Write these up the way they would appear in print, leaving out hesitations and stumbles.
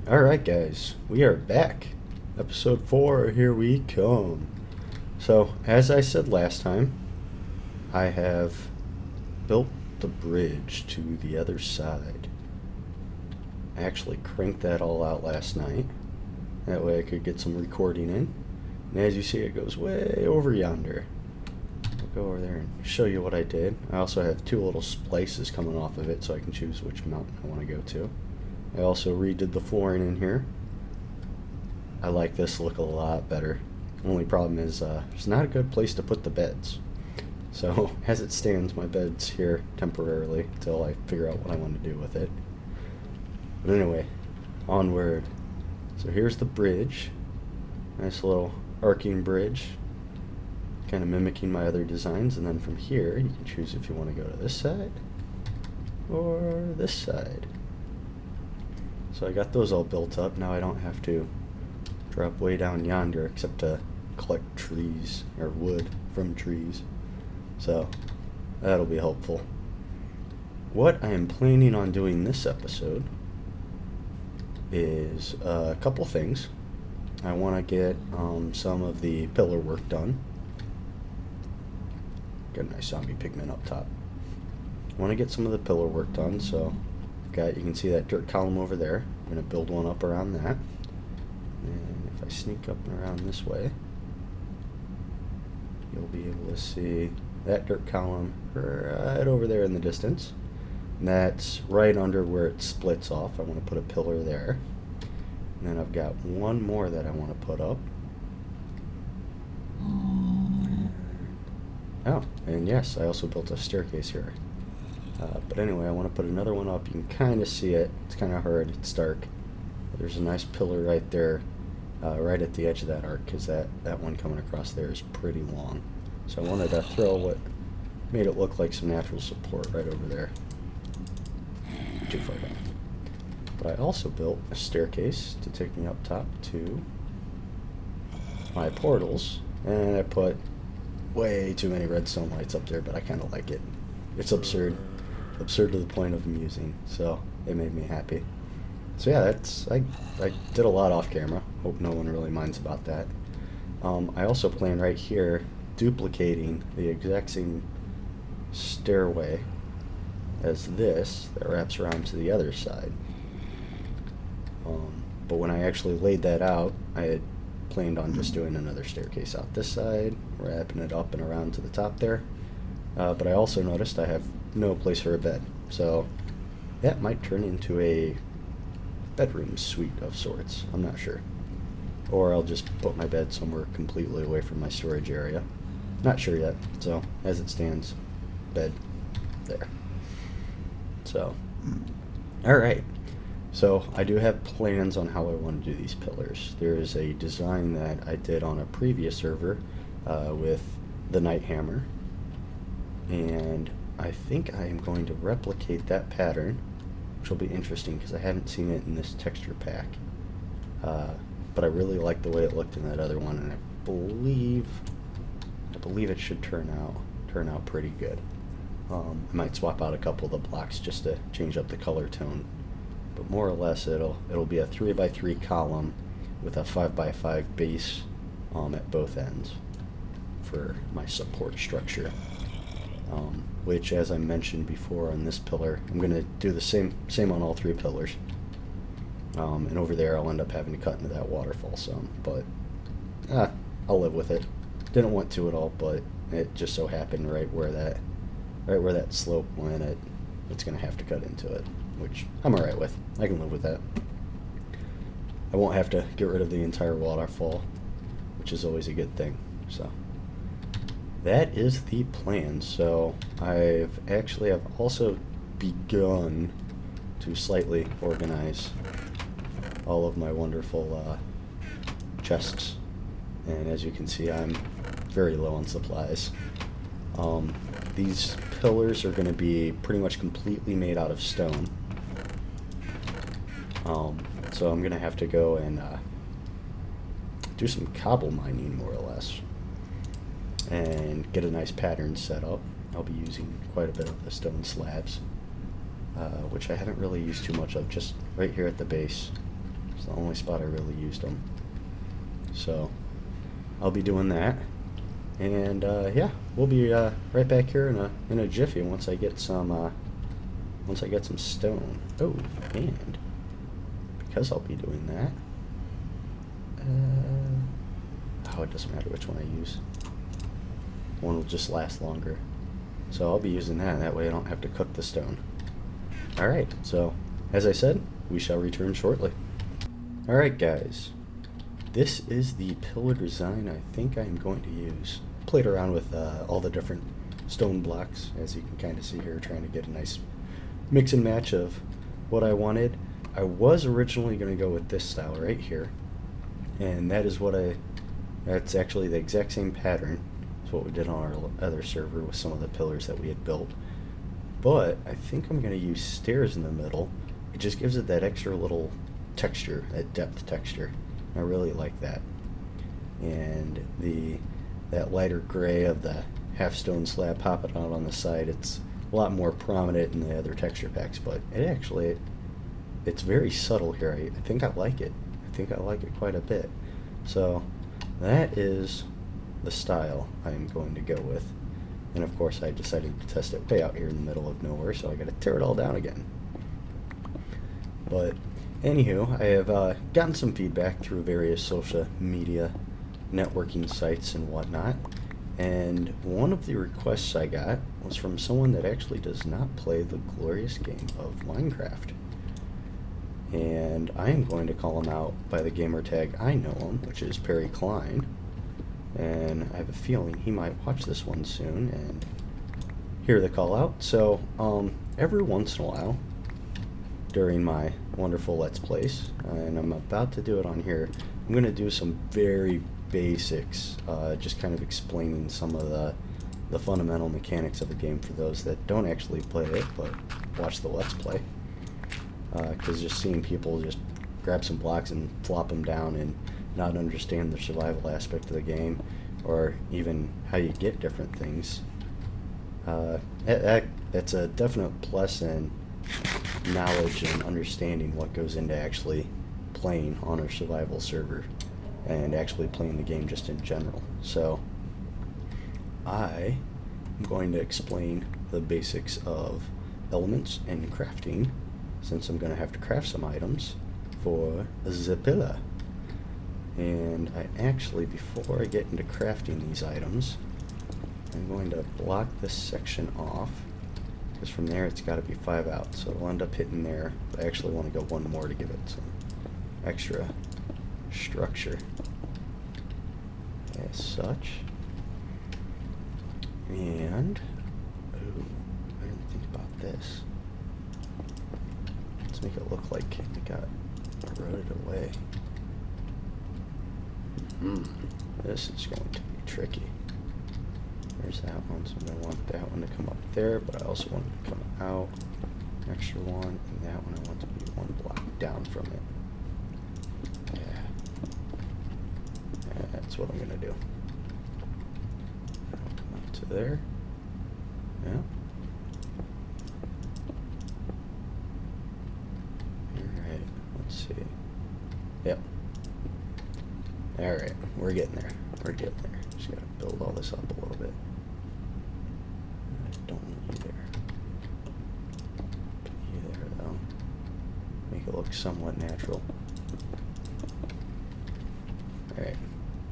Alright guys, we are back. Episode 4, here we come. So, as I said last time, I have built the bridge to the other side. I actually cranked that all out last night. That way I could get some recording in. And as you see, it goes way over yonder. I'll go over there and show you what I did. I also have two little splices coming off of it so I can choose which mountain I want to go to. I also redid the flooring in here. I like this look a lot better. Only problem is it's not a good place to put the beds. So as it stands, my bed's here temporarily until I figure out what I want to do with it. But anyway, onward. So here's the bridge. Nice little arcing bridge. Kind of mimicking my other designs. And then from here, you can choose if you want to go to this side or this side. So I got those all built up. Now I don't have to drop way down yonder except to collect trees or wood from trees. So that'll be helpful. What I am planning on doing this episode is a couple things. I want to get some of the pillar work done. Get a nice zombie pigment up top. I want to get some of the pillar work done, so you can see that dirt column over there. I'm going to build one up around that. And if I sneak up and around this way, you'll be able to see that dirt column right over there in the distance. And that's right under where it splits off. I want to put a pillar there. And then I've got one more that I want to put up. Oh, and yes, I also built a staircase here. But anyway, I want to put another one up. You can kind of see it. It's kind of hard. It's dark. But there's a nice pillar right there, right at the edge of that arc, because that one coming across there is pretty long. So I wanted to throw what made it look like some natural support right over there. Too far down. But I also built a staircase to take me up top to my portals. And I put way too many redstone lights up there, but I kind of like it. It's absurd. Absurd to the point of amusing, so it made me happy. So yeah, I did a lot off camera. Hope no one really minds about that. I also plan right here duplicating the exact same stairway as this that wraps around to the other side. But when I actually laid that out, I had planned on just doing another staircase out this side, wrapping it up and around to the top there. But I also noticed I have no place for a bed, so that might turn into a bedroom suite of sorts. I'm not sure. Or I'll just put my bed somewhere completely away from my storage area. Not sure yet. So as it stands, bed there. So, alright. So I do have plans on how I want to do these pillars. There is a design that I did on a previous server with the Night Hammer. And I think I am going to replicate that pattern, which will be interesting because I haven't seen it in this texture pack. But I really like the way it looked in that other one, and I believe it should turn out pretty good. I might swap out a couple of the blocks just to change up the color tone, but more or less it'll be a 3x3 column with a 5x5 base at both ends for my support structure. Which, as I mentioned before on this pillar, I'm going to do the same on all three pillars. And over there I'll end up having to cut into that waterfall some, but I'll live with it. Didn't want to at all, but it just so happened right where that slope went, it's going to have to cut into it, which I'm alright with. I can live with that. I won't have to get rid of the entire waterfall, which is always a good thing. So that is the plan. So I've also begun to slightly organize all of my wonderful chests, and as you can see, I'm very low on supplies. These pillars are going to be pretty much completely made out of stone, so I'm going to have to go and do some cobble mining, more or less, and get a nice pattern set up. I'll be using quite a bit of the stone slabs, which I haven't really used too much of, just right here at the base. It's the only spot I really used them. So I'll be doing that. And yeah, we'll be right back here in a jiffy once I get some stone. Oh, and because I'll be doing that, it doesn't matter which one I use. One will just last longer. So I'll be using that. That way I don't have to cook the stone. Alright, so as I said, we shall return shortly. Alright guys, this is the pillar design I think I'm going to use. Played around with all the different stone blocks, as you can kind of see here, trying to get a nice mix and match of what I wanted. I was originally going to go with this style right here, and that is that's actually the exact same pattern as what we did on our other server with some of the pillars that we had built. But I think I'm going to use stairs in the middle. It just gives it that extra little texture, that depth texture. I really like that. And that lighter gray of the half stone slab popping out on the side, it's a lot more prominent in the other texture packs, but it's very subtle here. I think I like it. I think I like it quite a bit. So that is the style I'm going to go with. And of course I decided to test it way out here in the middle of nowhere, so I gotta tear it all down again. But anywho, I have gotten some feedback through various social media networking sites and whatnot, and one of the requests I got was from someone that actually does not play the glorious game of Minecraft. And I am going to call him out by the gamer tag I know him, which is Perry Klein. And I have a feeling he might watch this one soon and hear the call out. So every once in a while during my wonderful Let's Plays, and I'm about to do it on here, I'm going to do some very basics, just kind of explaining some of the fundamental mechanics of the game for those that don't actually play it but watch the Let's Play. Because just seeing people just grab some blocks and flop them down and not understand the survival aspect of the game, or even how you get different things, that's a definite plus in knowledge and understanding what goes into actually playing on a survival server and actually playing the game just in general. So I am going to explain the basics of elements and crafting, since I'm going to have to craft some items for the pillar. And I actually, before I get into crafting these items, I'm going to block this section off, because from there it's got to be 5 out, so it'll end up hitting there. But I actually want to go one more to give it some extra structure as such. And ooh, I didn't think about this. Let's make it look like it got eroded away. This is going to be tricky. There's that one, so I'm going to want that one to come up there, but I also want it to come out. Extra one, and that one I want to be one block down from it. Yeah. That's what I'm going to do. That'll come up to there. Yeah. Alright, let's see. Yep. Alright, we're getting there. We're getting there. Just gotta build all this up a little bit. I don't want you there. Put you there, though. Make it look somewhat natural. Alright,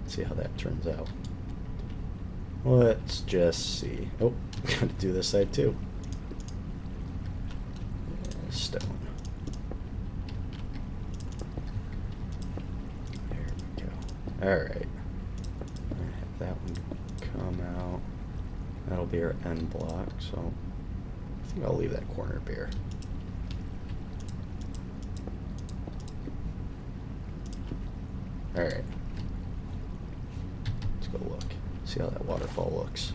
let's see how that turns out. Let's just see. Oh, gotta do this side too. Yeah, stone. Alright, have that one come out. That'll be our end block, so I think I'll leave that corner bare. Alright, let's go look, see how that waterfall looks.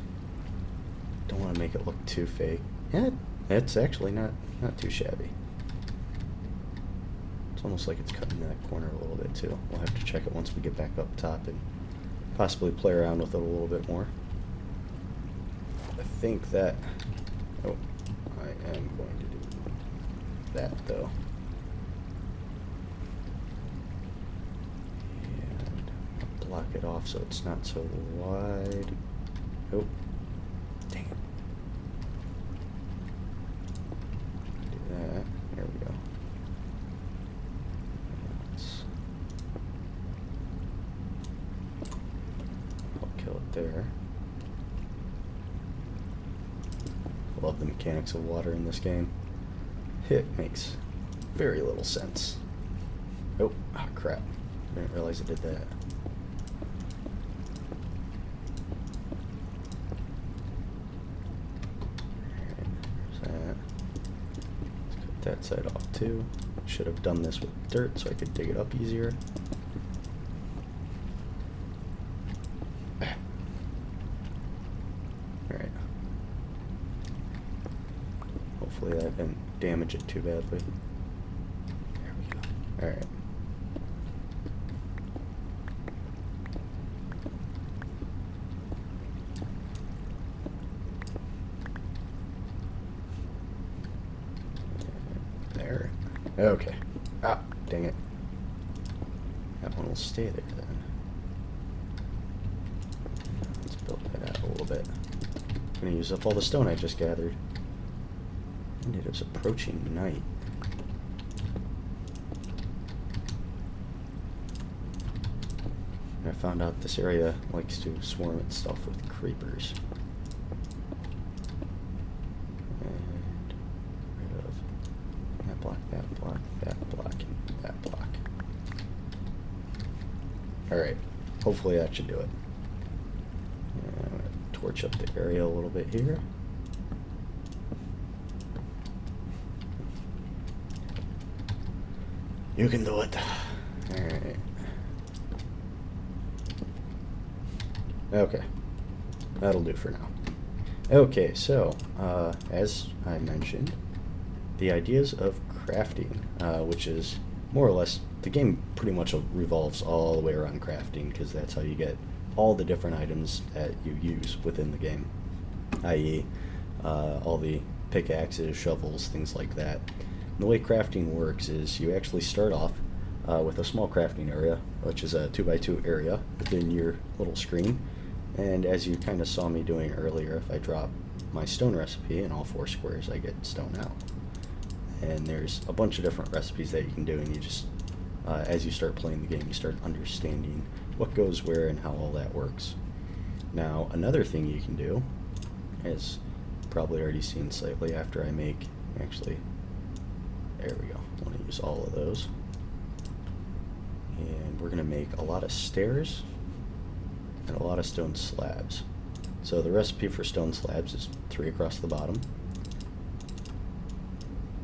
Don't want to make it look too fake. Yeah, it's actually not too shabby. It's almost like it's cutting that corner a little bit too. We'll have to check it once we get back up top and possibly play around with it a little bit more. I think that... Oh, I am going to do that though. block it off so it's not so wide. Oh, dang it. Do that. There we go. I'll kill it there. Love the mechanics of water in this game. It makes very little sense. Oh, ah, crap. Didn't realize I did that. That side off too. Should have done this with dirt so I could dig it up easier. Alright. Hopefully that didn't damage it too badly. There we go. Alright. There. Okay. Ah, dang it. That one will stay there then. Let's build that out a little bit. I'm gonna use up all the stone I just gathered. And it is approaching night. And I found out this area likes to swarm itself with creepers. And rid of that block, that block, that block, and that block. Alright, hopefully that should do it. And I'm going to torch up the area a little bit here. You can do it. Alright. Okay. That'll do for now. Okay, so, as I mentioned, the ideas of crafting, which is more or less, the game pretty much revolves all the way around crafting, because that's how you get all the different items that you use within the game, i.e. all the pickaxes, shovels, things like that. And the way crafting works is you actually start off with a small crafting area, which is a 2x2 area within your little screen. And as you kind of saw me doing earlier, if I drop my stone recipe in all 4 squares, I get stone out. And there's a bunch of different recipes that you can do, and you just, as you start playing the game, you start understanding what goes where and how all that works. Now, another thing you can do, as probably already seen slightly after I make, actually, there we go, I want to use all of those. And we're going to make a lot of stairs and a lot of stone slabs. So the recipe for stone slabs is 3 across the bottom,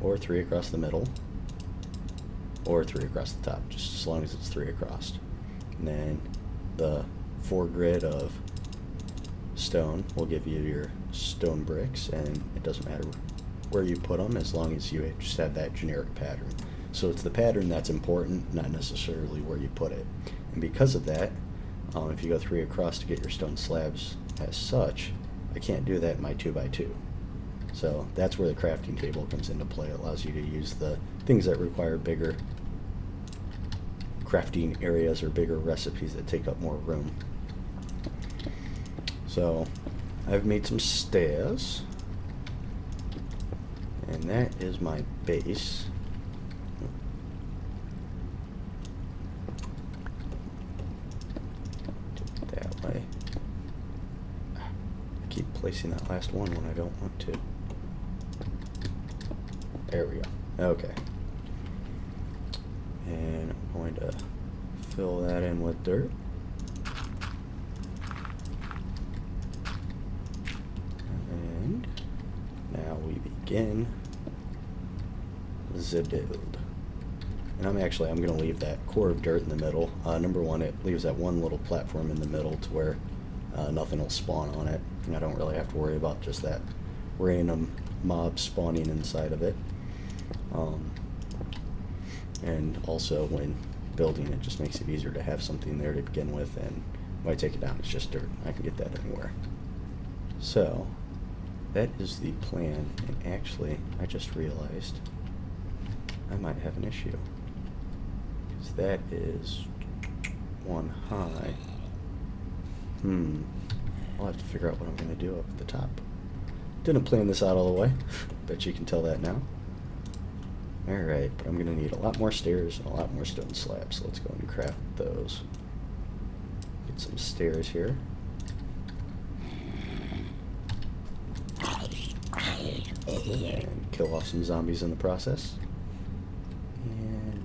or 3 across the middle, or 3 across the top, just as long as it's 3 across. And then the 4 grid of stone will give you your stone bricks, and it doesn't matter where you put them as long as you just have that generic pattern. So it's the pattern that's important, not necessarily where you put it. And because of that, if you go 3 across to get your stone slabs as such, I can't do that in my 2x2. So that's where the crafting table comes into play. It allows you to use the things that require bigger crafting areas or bigger recipes that take up more room. So I've made some stairs, and that is my base. That way. I keep placing that last one when I don't want to. There we go. Okay. And I'm going to fill that in with dirt. And now we begin the build. And I'm going to leave that core of dirt in the middle. Number one, it leaves that one little platform in the middle to where nothing will spawn on it. And I don't really have to worry about just that random mob spawning inside of it. And also when building, it just makes it easier to have something there to begin with, and when I take it down, it's just dirt. I can get that anywhere. So that is the plan, and actually I just realized I might have an issue, because that is 1 high. I'll have to figure out what I'm going to do up at the top. Didn't plan this out all the way. Bet you can tell that now. Alright, but I'm going to need a lot more stairs and a lot more stone slabs. So let's go and craft those. Get some stairs here. And kill off some zombies in the process. And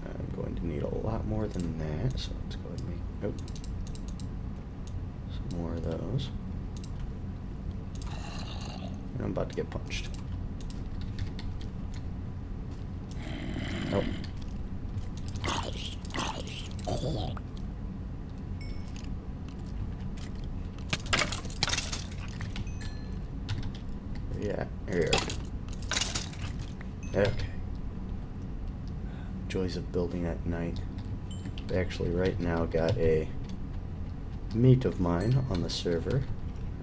I'm going to need a lot more than that, so let's go ahead and make some more of those. And I'm about to get punched. Oh. Yeah, here. Okay. Joys of building at night. I've actually right now got a mate of mine on the server,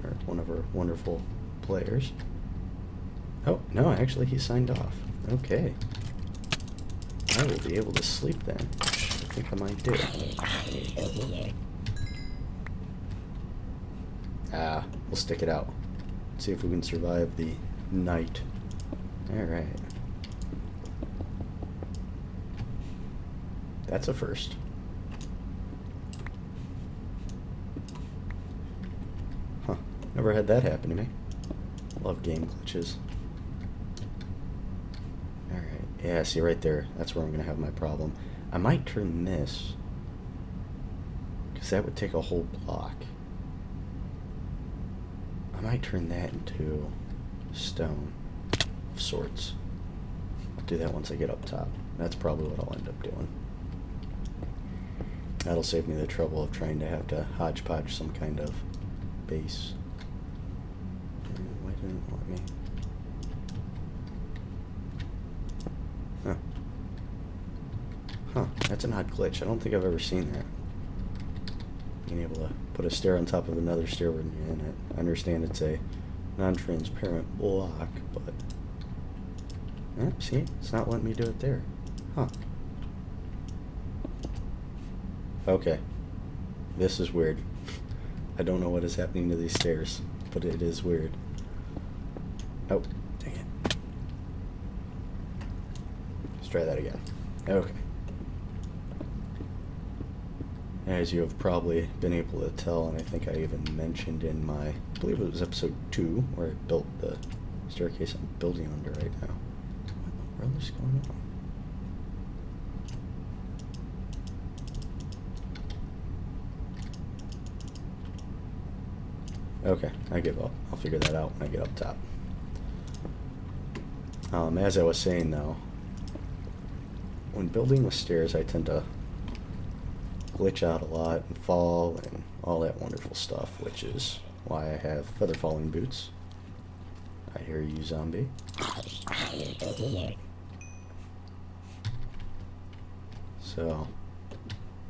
or one of our wonderful players. Oh, no, actually he signed off. Okay. I will be able to sleep then, which I think I might do. We'll stick it out. See if we can survive the night. Alright. That's a first. Huh. Never had that happen to me. Love game glitches. Alright. Yeah, see right there. That's where I'm going to have my problem. I might turn this, because that would take a whole block. I might turn that into stone of sorts. I'll do that once I get up top. That's probably what I'll end up doing. That'll save me the trouble of trying to have to hodgepodge some kind of base. Why didn't it let me? Huh. Huh, that's an odd glitch. I don't think I've ever seen that. Being able to put a stair on top of another stair when you're in it. I understand it's a non-transparent block, but... see? It's not letting me do it there. Huh. Okay. This is weird. I don't know what is happening to these stairs, but it is weird. Oh, dang it. Let's try that again. Okay. As you have probably been able to tell, and I think I even mentioned in my, I believe it was episode 2, where I built the staircase I'm building under right now. What in the world is going on? Okay, I give up. I'll figure that out when I get up top. As I was saying though, when building with stairs I tend to glitch out a lot and fall and all that wonderful stuff, which is why I have feather falling boots. I hear you, zombie. So,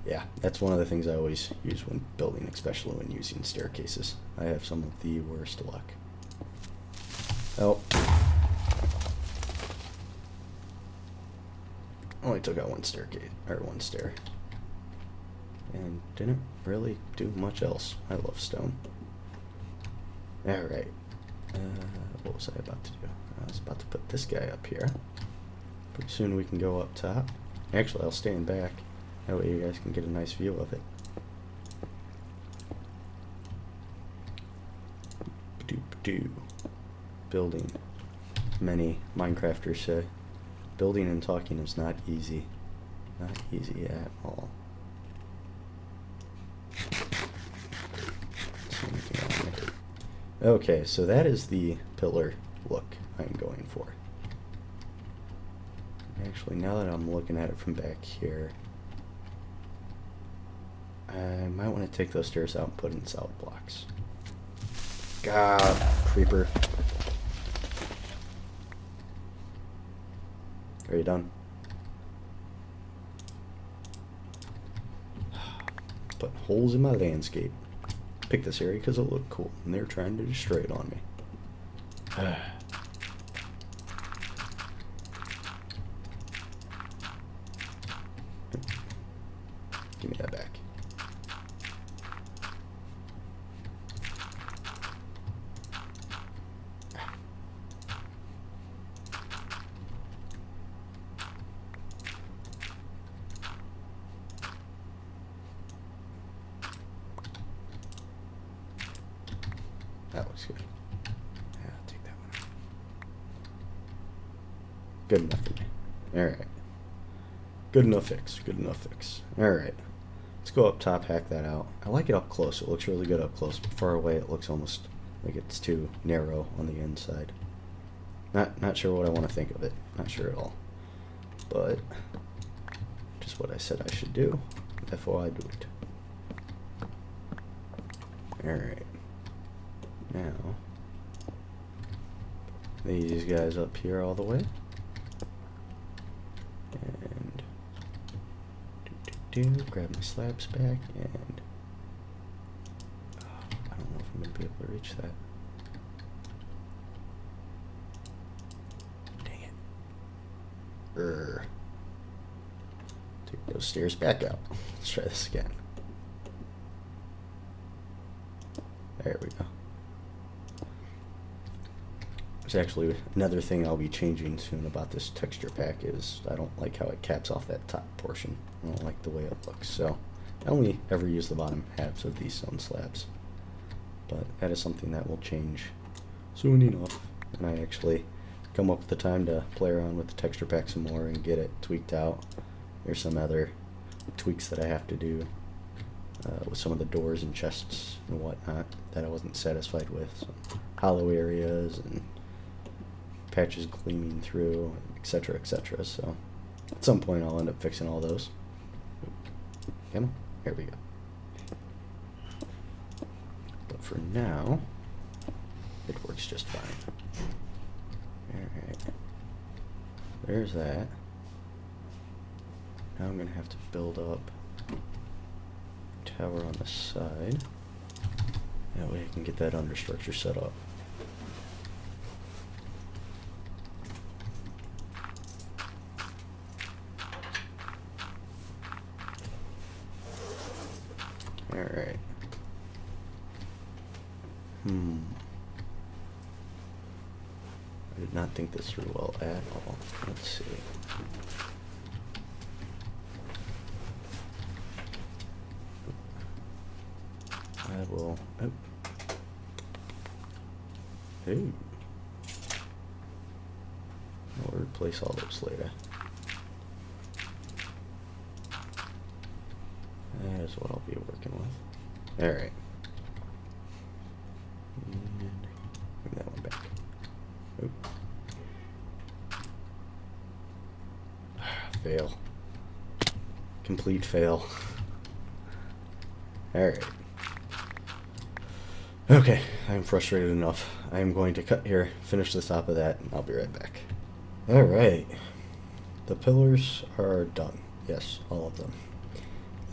yeah, that's one of the things I always use when building, especially when using staircases. I have some of the worst luck. Oh. Only took out one staircase, or one stair. And didn't really do much else. I love stone. Alright. What was I about to do? I was about to put this guy up here. Pretty soon we can go up top. Actually, I'll stand back. That way you guys can get a nice view of it. Doop-doo. Building. Many Minecrafters say building and talking is not easy. Not easy at all. Okay, so that is the pillar look I'm going for. Actually, now that I'm looking at it from back here, I might want to take those stairs out and put in solid blocks. God, creeper. Are you done? Put holes in my landscape. Picked this area because it looked cool, and they're trying to destroy it on me. Give me that back. looks good. Yeah, I'll take that one. Good enough for me. Alright. Good enough fix. Good enough fix. Alright. Let's go up top, hack that out. I like it up close. It looks really good up close. But far away, it looks almost like it's too narrow on the inside. Not sure what I want to think of it. Not sure at all. But just what I said I should do. Therefore I do it. Alright. Now, these guys up here all the way. And grab my slabs back and I don't know if I'm going to be able to reach that. Dang it. Take those stairs back out. Let's try this again. There we go. There's actually another thing I'll be changing soon about this texture pack is I don't like how it caps off that top portion. I don't like the way it looks. So I only ever use the bottom halves of these stone slabs. But that is something that will change soon enough. And I actually come up with the time to play around with the texture pack some more and get it tweaked out. There's some other tweaks that I have to do with some of the doors and chests and whatnot that I wasn't satisfied with. Some hollow areas and patches gleaming through, etc., etc. So at some point I'll end up fixing all those. Come on, here we go. But for now, it works just fine. Alright. There's that. Now I'm going to have to build up a tower on the side. That way I can get that understructure set up. Alright. I did not think this through well at all. Let's see. I will. Oh. Hey. I'll replace all those later. That is what I'll be working with. Alright. And bring that one back. Oop. Fail. Complete fail. Alright. Okay, I'm frustrated enough. I am going to cut here, finish the top of that, and I'll be right back. Alright. The pillars are done. Yes, all of them.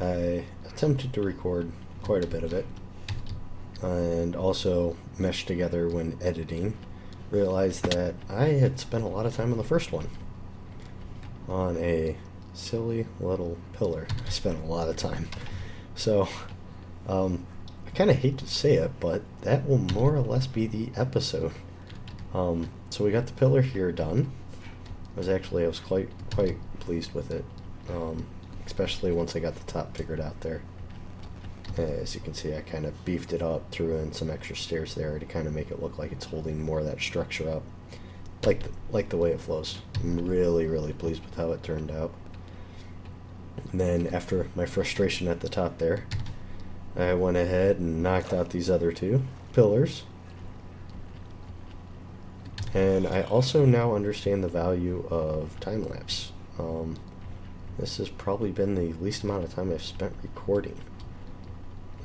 I attempted to record quite a bit of it and also mesh together when editing. Realized that I had spent a lot of time on the first one on a silly little pillar. I spent a lot of time. So I kind of hate to say it, but that will more or less be the episode. So we got the pillar here done. I was quite pleased with it. Especially once I got the top figured out there. As you can see, I kind of beefed it up, threw in some extra stairs there to kind of make it look like it's holding more of that structure up, like the way it flows. I'm really pleased with how it turned out. And then after my frustration at the top there, I went ahead and knocked out these other two pillars. And I also now understand the value of time-lapse. This has probably been the least amount of time I've spent recording.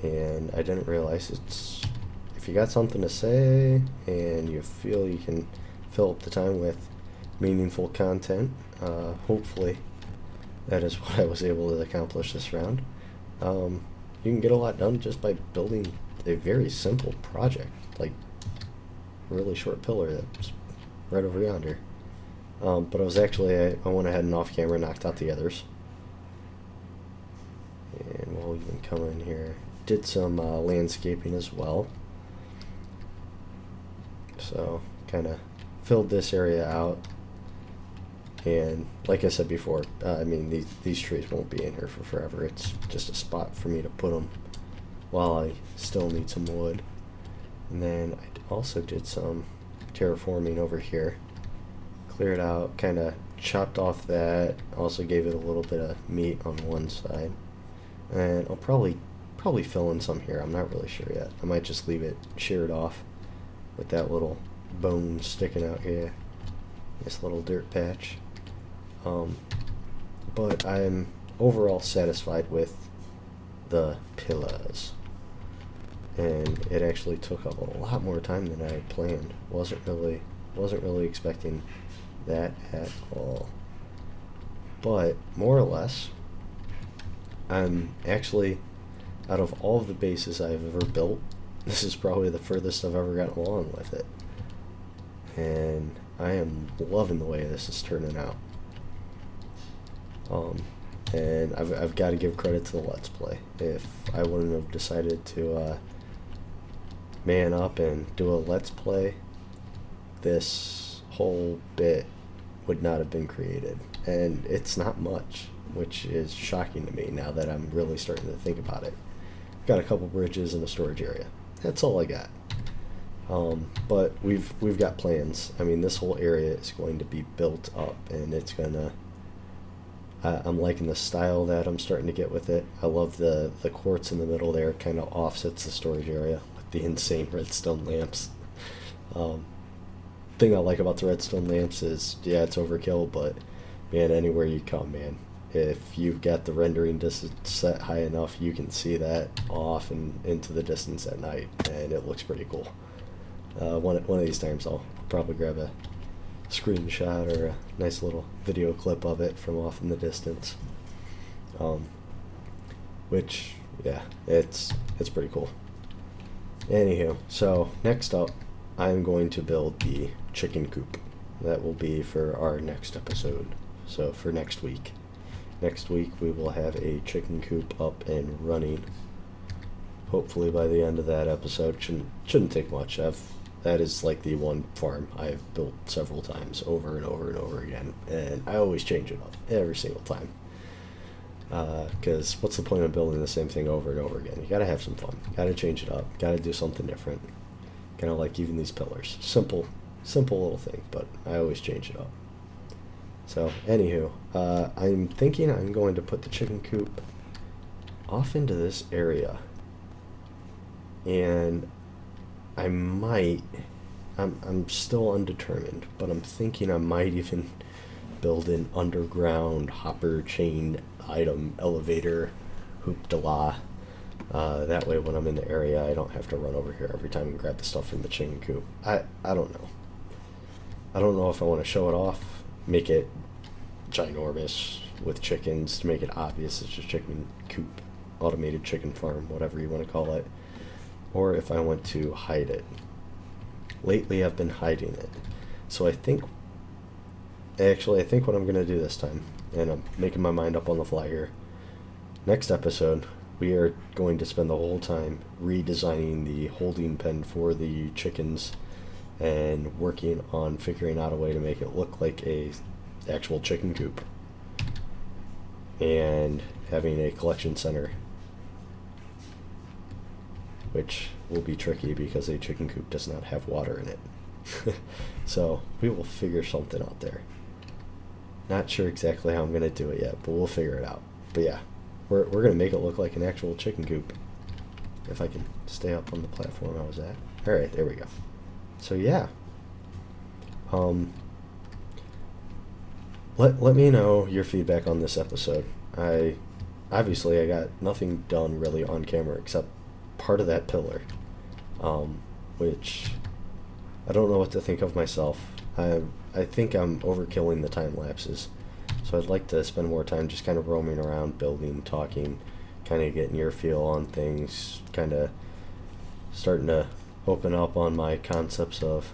And I didn't realize if you got something to say and you feel you can fill up the time with meaningful content, hopefully that is what I was able to accomplish this round. You can get a lot done just by building a very simple project, like a really short pillar that's right over yonder. But I went ahead and off camera knocked out the others. And we'll even come in here. Did some landscaping as well. So kind of filled this area out. And like I said before, I mean, these trees won't be in here for forever. It's just a spot for me to put them while I still need some wood. And then I also did some terraforming over here. Cleared out, kind of chopped off that. Also gave it a little bit of meat on one side. And I'll probably fill in some here. I'm not really sure yet. I might just leave it sheared off with that little bone sticking out here. This little dirt patch. But I'm overall satisfied with the pillars. And it actually took up a lot more time than I had planned. Wasn't really expecting that at all. But more or less, I'm actually, out of all of the bases I've ever built, this is probably the furthest I've ever gotten along with it. And I am loving the way this is turning out. And I've got to give credit to the Let's Play. If I wouldn't have decided to man up and do a Let's Play, this whole bit would not have been created. And it's not much, which is shocking to me now that I'm really starting to think about it. Got a couple bridges and a storage area. That's all I got. But we've got plans. I mean, this whole area is going to be built up, and it's gonna. I'm liking the style that I'm starting to get with it. I love the quartz in the middle there. Kind of offsets the storage area with the insane redstone lamps. Thing I like about the redstone lamps is, yeah, it's overkill, but man, anywhere you come, man, if you've got the rendering distance set high enough, you can see that off and into the distance at night, and it looks pretty cool. One of these times I'll probably grab a screenshot or a nice little video clip of it from off in the distance. Which, yeah, it's pretty cool. Anywho, so next up, I'm going to build the chicken coop. That will be for our next episode. So for next week. Next week we will have a chicken coop up and running. Hopefully by the end of that episode. Shouldn't take much. That is like the one farm I've built several times over and over and over again, and I always change it up every single time. Because what's the point of building the same thing over and over again? You gotta have some fun. Gotta change it up. Gotta do something different. Kind of like even these pillars. Simple little thing, but I always change it up. So, anywho, I'm thinking I'm going to put the chicken coop off into this area. And I'm still undetermined, but I'm thinking I might even build an underground hopper chain item elevator hoop-de-la. That way when I'm in the area I don't have to run over here every time and grab the stuff from the chicken coop. I don't know. I don't know if I want to show it off, make it ginormous with chickens to make it obvious it's a chicken coop, automated chicken farm, whatever you want to call it, or if I want to hide it. Lately I've been hiding it. So I think what I'm going to do this time, and I'm making my mind up on the fly here, next episode we are going to spend the whole time redesigning the holding pen for the chickens and working on figuring out a way to make it look like a actual chicken coop, and having a collection center, which will be tricky because a chicken coop does not have water in it. So we will figure something out there. Not sure exactly how I'm going to do it yet, but we'll figure it out. But yeah, we're going to make it look like an actual chicken coop. If I can stay up on the platform I was at. Alright, there we go. So yeah. Let me know your feedback on this episode. I got nothing done really on camera except part of that pillar, which I don't know what to think of myself. I think I'm overkilling the time lapses, so I'd like to spend more time just kind of roaming around, building, talking, kind of getting your feel on things, kind of starting to open up on my concepts of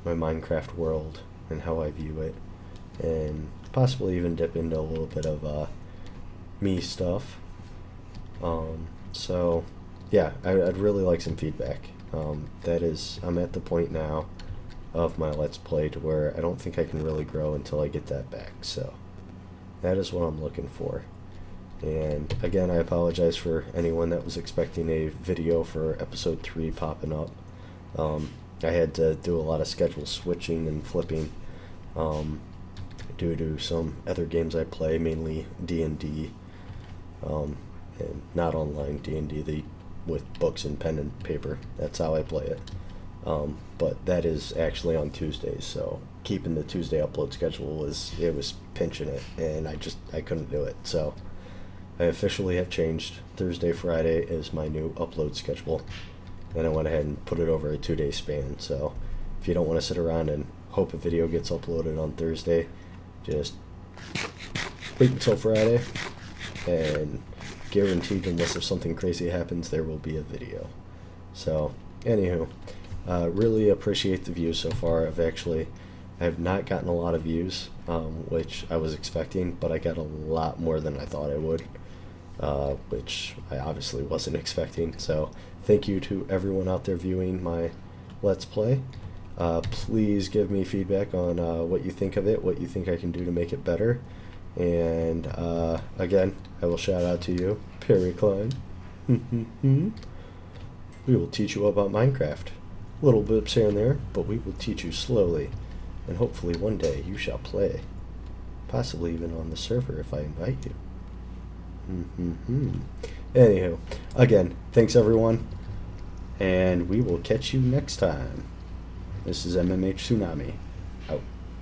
my Minecraft world and how I view it, and possibly even dip into a little bit of me stuff. So yeah, I'd really like some feedback. I'm at the point now of my Let's Play to where I don't think I can really grow until I get that back, so that is what I'm looking for. And again, I apologize for anyone that was expecting a video for episode 3 popping up. I had to do a lot of schedule switching and flipping due to some other games I play, mainly D&D, and not online D&D, with books and pen and paper. That's how I play it. But that is actually on Tuesdays, so keeping the Tuesday upload schedule was pinching it, and I couldn't do it. So I officially have changed. Thursday, Friday is my new upload schedule, and I went ahead and put it over a 2-day span. So if you don't want to sit around and hope a video gets uploaded on Thursday, just wait until Friday, and guaranteed, unless if something crazy happens, there will be a video. So anywho, really appreciate the views so far. I have not gotten a lot of views, which I was expecting, but I got a lot more than I thought I would, which I obviously wasn't expecting. So thank you to everyone out there viewing my Let's Play. Please give me feedback on what you think of it, what you think I can do to make it better. And again, I will shout out to you, Perry Klein. We will teach you about Minecraft. Little blips here and there, but we will teach you slowly. And hopefully one day you shall play. Possibly even on the server if I invite you. Anywho, again, thanks everyone. And we will catch you next time. This is MMHTsunami. Out.